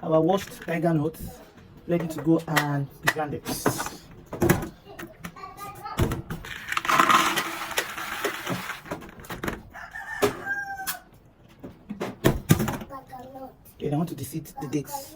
our washed tiger nuts ready to go and be grounded. Okay, I want to defeat the dates.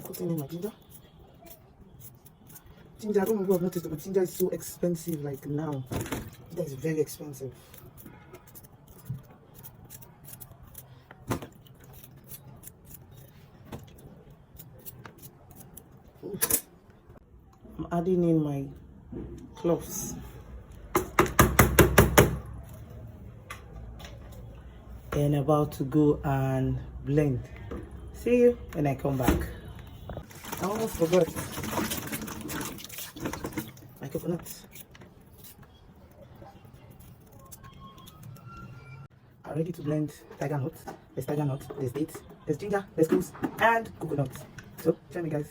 Putting in my ginger. Ginger, I don't know what I've noticed, but ginger is so expensive. Like now, that is very expensive. Ooh. I'm adding in my cloves. And about to go and blend. See you when I come back. I almost forgot my coconut. I'm ready to blend tiger nut. There's tiger nut, there's dates, there's ginger, there's cloves, and coconut. So, join me, guys.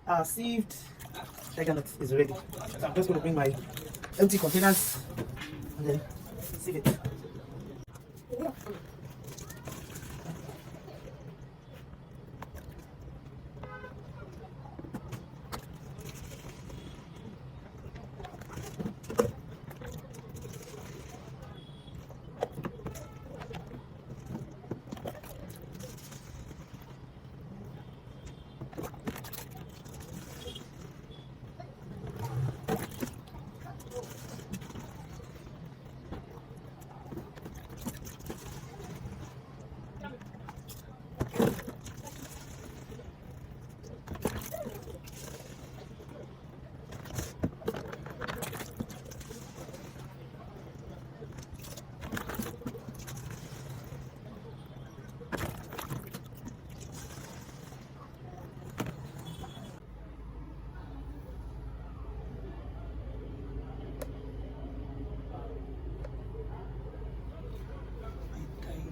Our sieved tiger nut is ready. So I'm just going to bring my empty containers and then sieve it.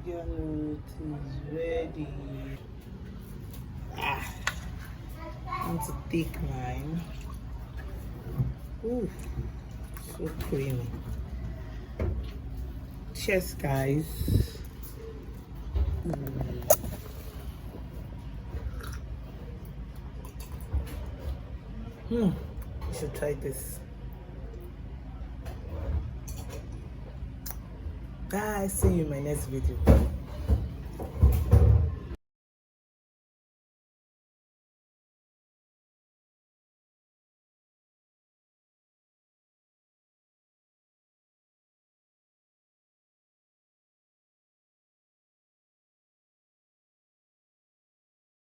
Tiger nut is ready. I want to take mine. Ooh, so creamy. Cheers, guys. You should try this. Bye. See you in my next video.